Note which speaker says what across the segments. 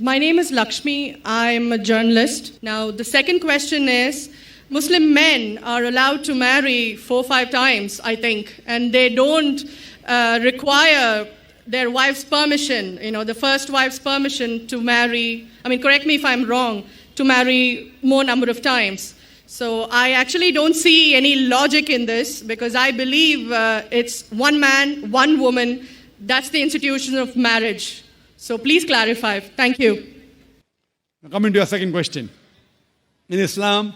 Speaker 1: My name is Lakshmi. I'm a journalist. Now, the second question is, Muslim men are allowed to marry 4 or 5 times, I think, and they don't require their wife's permission, the first wife's permission to marry, correct me if I'm wrong, to marry more number of times. So I actually don't see any logic in this because I believe it's one man, one woman. That's the institution of marriage. So please clarify. Thank you.
Speaker 2: Now coming to your second question. In Islam,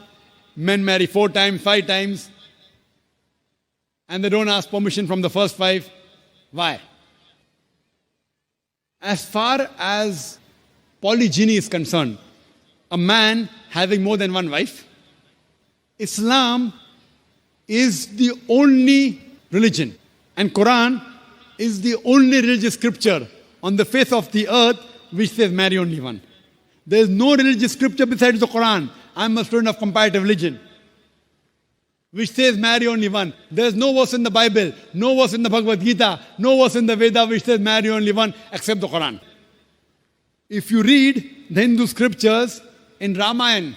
Speaker 2: men marry 4 times, 5 times, and they don't ask permission from the first 5. Why? As far as polygyny is concerned, a man having more than one wife, Islam is the only religion, and Quran is the only religious scripture on the face of the earth which says marry only one. There is no religious scripture besides the Quran. I'm a student of comparative religion, which says marry only one. There is no verse in the Bible, no verse in the Bhagavad Gita, no verse in the Veda which says marry only one except the Quran. If you read the Hindu scriptures in Ramayana,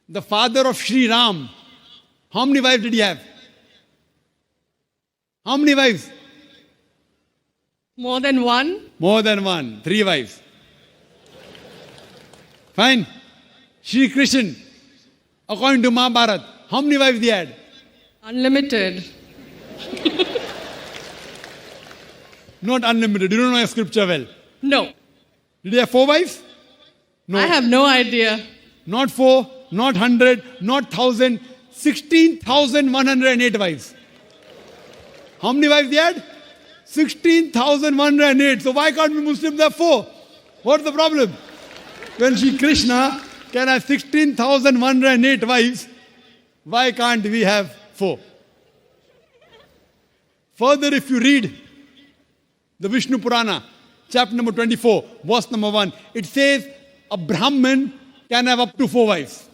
Speaker 2: the father of Sri Ram, how many wives did he have? How many wives?
Speaker 1: More than one?
Speaker 2: More than one. 3 wives. Fine. Shri Krishna, according to Mahabharata, how many wives he had?
Speaker 1: Unlimited.
Speaker 2: Not unlimited. You don't know your scripture well.
Speaker 1: No.
Speaker 2: Did he have 4 wives? No.
Speaker 1: I have no idea.
Speaker 2: Not 4, not 100, not 1,000, 16,108 wives. How many wives he had? 16,108. So why can't we Muslims have 4? What's the problem? When Shri Krishna can have 16,108 wives, why can't we have 4? Further, if you read the Vishnu Purana, chapter number 24, verse number 1, it says a Brahmin can have up to 4 wives.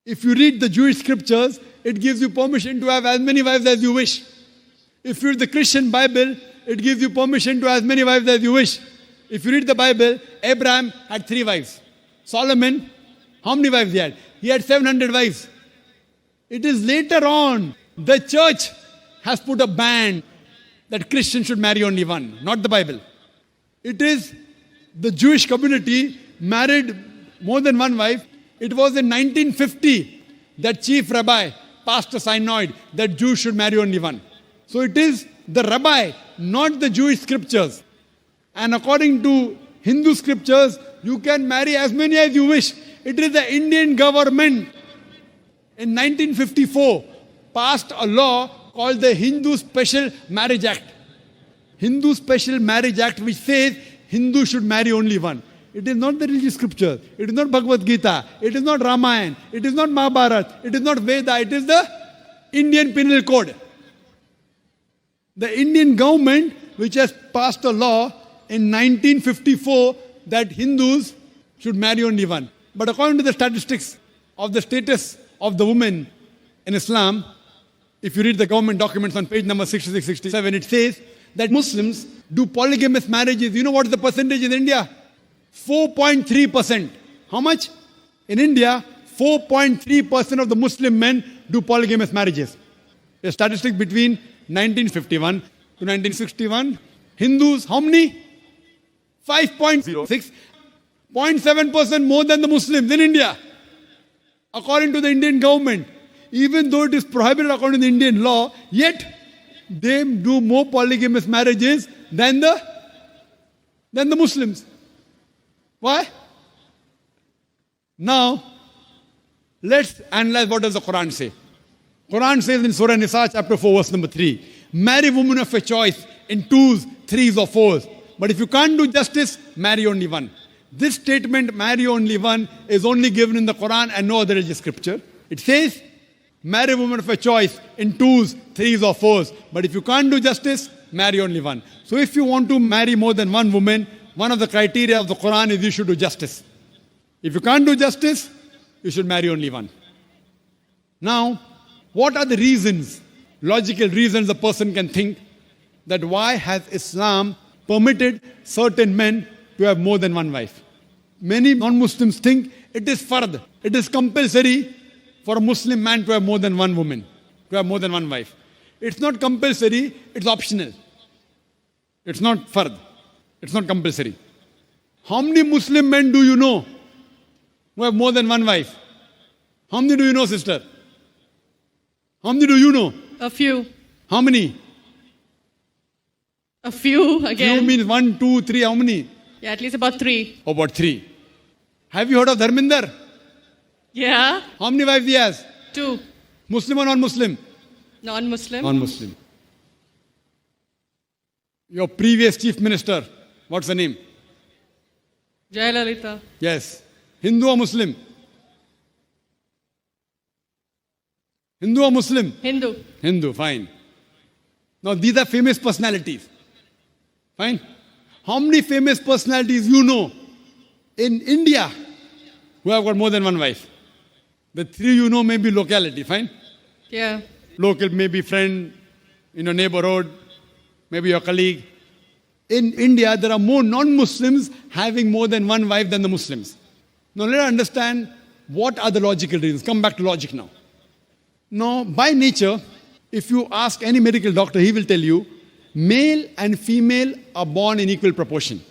Speaker 2: If you read the Jewish scriptures, it gives you permission to have as many wives as you wish. If you read the Christian Bible, it gives you permission to have as many wives as you wish. If you read the Bible, Abraham had 3 wives. Solomon, how many wives he had? He had 700 wives. It is later on, the church has put a ban that Christians should marry only one, not the Bible. It is the Jewish community married more than one wife. It was in 1950 that chief rabbi passed a synod that Jews should marry only one. So it is the rabbi, not the Jewish scriptures. And according to Hindu scriptures, you can marry as many as you wish. It is the Indian government in 1954 passed a law called the Hindu Special Marriage Act. Hindu Special Marriage Act, which says Hindus should marry only one. It is not the religious scripture. It is not Bhagavad Gita. It is not Ramayana. It is not Mahabharata. It is not Veda. It is the Indian Penal Code. The Indian government, which has passed a law in 1954 that Hindus should marry only one. But according to the statistics of the status of the women in Islam, if you read the government documents on page number 66-67, it says that Muslims do polygamous marriages. You know what is the percentage in India? 4.3%. How much? In India, 4.3% of the Muslim men do polygamous marriages. A statistic between 1951 to 1961. Hindus, how many? 5.06. 0.7% more than the Muslims in India. According to the Indian government. Even though it is prohibited according to the Indian law, yet they do more polygamous marriages than the Muslims. Why? Now, let's analyze what does the Quran say. Quran says in Surah Nisa chapter 4 verse number 3, marry women of your choice in 2s, 3s or 4s. But if you can't do justice, marry only one. This statement, marry only one, is only given in the Quran and no other religious scripture. It says, marry women of your choice in 2s, 3s or 4s. But if you can't do justice, marry only one. So if you want to marry more than one woman, one of the criteria of the Quran is you should do justice. If you can't do justice, you should marry only one. Now, what are the reasons, logical reasons a person can think that why has Islam permitted certain men to to have more than one wife. Many non-Muslims think it is fard. It is compulsory for a Muslim man to have more than one woman, to have more than one wife. It's not compulsory, it's optional. It's not fard. It's not compulsory. How many Muslim men do you know who have more than one wife? How many do you know, sister? How many do you know?
Speaker 1: A few.
Speaker 2: How many?
Speaker 1: A few again.
Speaker 2: Few means 1, 2, 3. How many?
Speaker 1: Yeah, at least about 3.
Speaker 2: About 3. Have you heard of Dharminder?
Speaker 1: Yeah.
Speaker 2: How many wives he has?
Speaker 1: 2.
Speaker 2: Muslim or non-Muslim?
Speaker 1: Non-Muslim.
Speaker 2: Non-Muslim. Your previous chief minister, what's the name?
Speaker 1: Jayalalitha.
Speaker 2: Yes. Hindu or Muslim? Hindu or Muslim?
Speaker 1: Hindu.
Speaker 2: Hindu, fine. Now these are famous personalities. Fine. How many famous personalities you know in India who have got more than one wife? The 3 you know may be locality, fine?
Speaker 1: Yeah.
Speaker 2: Local, maybe friend in your neighborhood, maybe your colleague. In India, there are more non-Muslims having more than one wife than the Muslims. Now let us understand what are the logical reasons. Come back to logic now. Now, by nature, if you ask any medical doctor, he will tell you, male and female are born in equal proportion.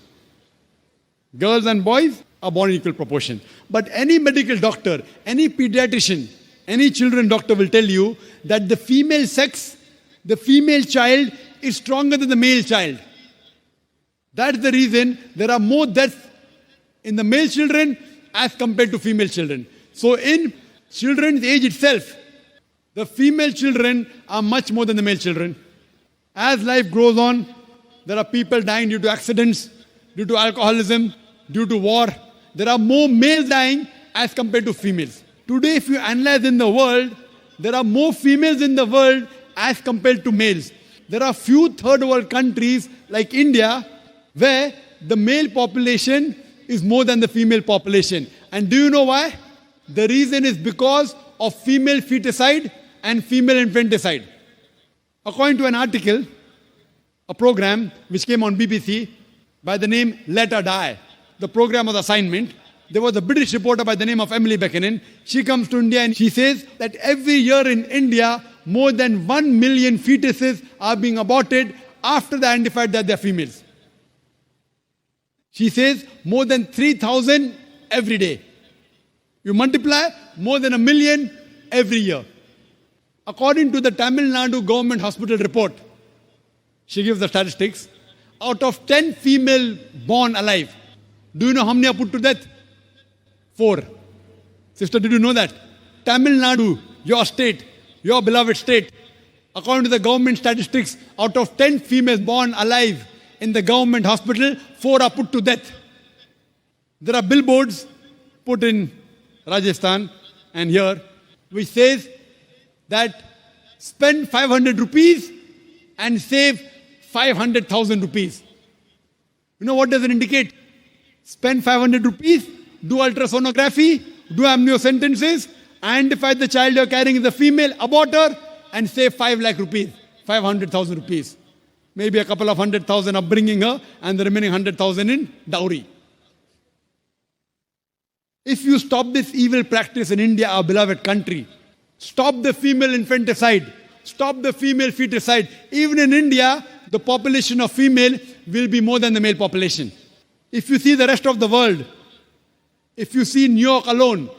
Speaker 2: Girls and boys are born in equal proportion. But any medical doctor, any pediatrician, any children doctor will tell you that the female sex, the female child is stronger than the male child. That's the reason there are more deaths in the male children as compared to female children. So in children's age itself, the female children are much more than the male children. As life goes on, there are people dying due to accidents, due to alcoholism, due to war. There are more males dying as compared to females. Today, if you analyze in the world, there are more females in the world as compared to males. There are few third world countries like India where the male population is more than the female population. And do you know why? The reason is because of female feticide and female infanticide. According to an article, a program which came on BBC by the name Let Her Die, the program was assignment. There was a British reporter by the name of Emily Buchanan. She comes to India and she says that every year in India, more than 1 million fetuses are being aborted after they identified that they are females. She says more than 3,000 every day. You multiply, more than 1 million every year. According to the Tamil Nadu government hospital report, she gives the statistics. Out of 10 female born alive, do you know how many are put to death? 4. Sister, did you know that? Tamil Nadu, your state, your beloved state, according to the government statistics, out of 10 females born alive in the government hospital, 4 are put to death. There are billboards put in Rajasthan and here, which says that spend 500 rupees and save 500,000 rupees. You know what does it indicate? Spend 500 rupees, do ultrasonography, do amniocentesis, identify the child you're carrying is a female, abort her, and save 5 lakh rupees, 500,000 rupees. Maybe a couple of 100,000 upbringing her, and the remaining 100,000 in dowry. If you stop this evil practice in India, our beloved country, stop the female infanticide, stop the female feticide. Even in India, the population of female will be more than the male population. If you see the rest of the world, if you see New York alone,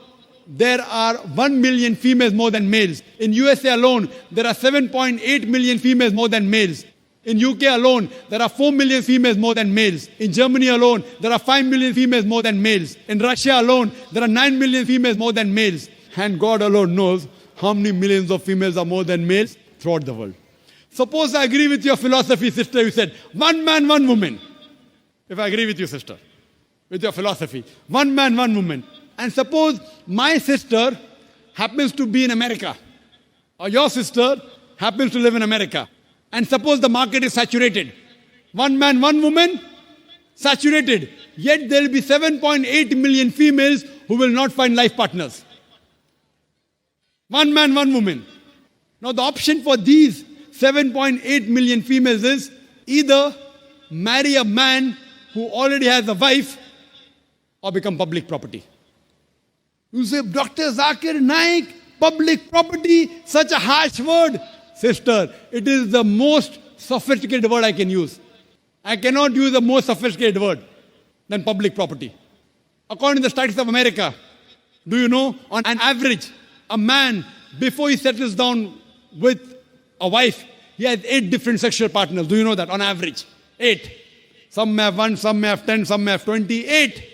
Speaker 2: there are 1 million females more than males. In USA alone, there are 7.8 million females more than males. In UK alone, there are 4 million females more than males. In Germany alone, there are 5 million females more than males. In Russia alone, there are 9 million females more than males. And God alone knows how many millions of females are more than males throughout the world. Suppose I agree with your philosophy, sister, you said, 1 man, 1 woman. If I agree with you, sister, with your philosophy, 1 man, 1 woman. And suppose my sister happens to be in America, or your sister happens to live in America. And suppose the market is saturated. 1 man, 1 woman, saturated. Yet there will be 7.8 million females who will not find life partners. 1 man, 1 woman. Now the option for these 7.8 million females is either marry a man who already has a wife or become public property? You say, Dr. Zakir Naik, public property, such a harsh word. Sister, it is the most sophisticated word I can use. I cannot use a more sophisticated word than public property. According to the studies of America, do you know, on an average, a man, before he settles down with a wife, he has 8 different sexual partners. Do you know that? On average, 8. Some may have 1, some may have 10, some may have 20. 8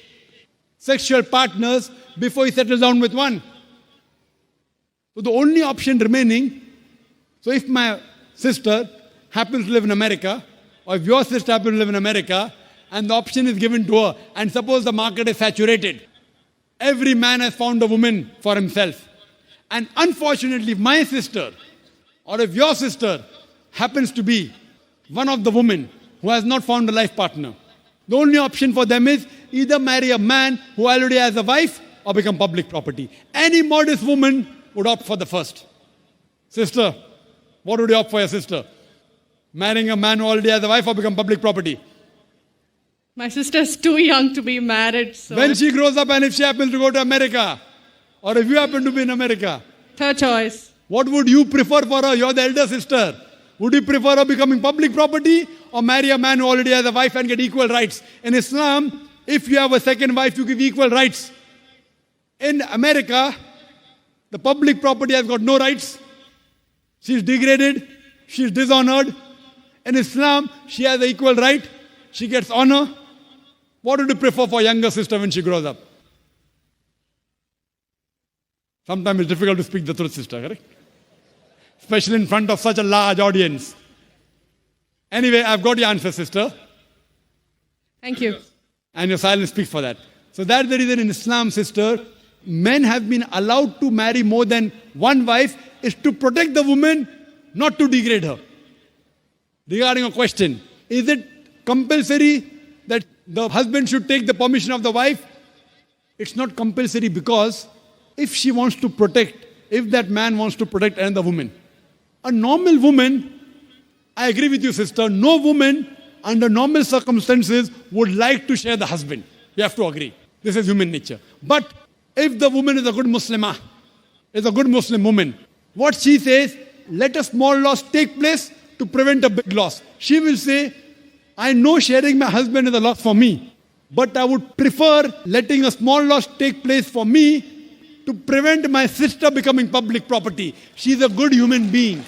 Speaker 2: sexual partners before he settles down with one. So the only option remaining, so if my sister happens to live in America, or if your sister happens to live in America, and the option is given to her, and suppose the market is saturated, every man has found a woman for himself. And unfortunately, if my sister, or if your sister happens to be one of the women who has not found a life partner, the only option for them is either marry a man who already has a wife or become public property. Any modest woman would opt for the first. Sister, what would you opt for your sister? Marrying a man who already has a wife or become public property?
Speaker 1: My sister's too young to be married. So
Speaker 2: when she grows up and if she happens to go to America, or if you happen to be in America,
Speaker 1: third choice.
Speaker 2: What would you prefer for her? You're the elder sister. Would you prefer her becoming public property or marry a man who already has a wife and get equal rights? In Islam, if you have a second wife, you give equal rights. In America, the public property has got no rights. She's degraded. She's dishonored. In Islam, she has an equal right. She gets honor. What would you prefer for younger sister when she grows up? Sometimes it's difficult to speak the truth, sister, correct? Especially in front of such a large audience. Anyway, I've got your answer, sister.
Speaker 1: Thank you.
Speaker 2: And your silence speaks for that. So that's the reason in Islam, sister, men have been allowed to marry more than one wife is to protect the woman, not to degrade her. Regarding a question, is it compulsory that the husband should take the permission of the wife? It's not compulsory because if she wants to protect, if that man wants to protect another woman, a normal woman, I agree with you, sister, no woman under normal circumstances would like to share the husband. You have to agree. This is human nature. But if the woman is a good Muslimah, is a good Muslim woman, what she says, let a small loss take place to prevent a big loss. She will say, I know sharing my husband is a loss for me, but I would prefer letting a small loss take place for me to prevent my sister becoming public property. She's a good human being.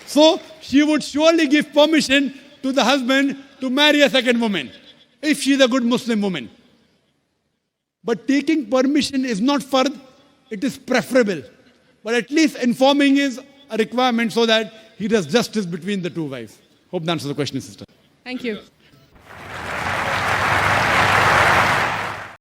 Speaker 2: So she would surely give permission to the husband to marry a second woman, if she's a good Muslim woman. But taking permission is not fard, it is preferable. But at least informing is a requirement so that he does justice between the two wives. Hope that answers the question, sister.
Speaker 1: Thank you.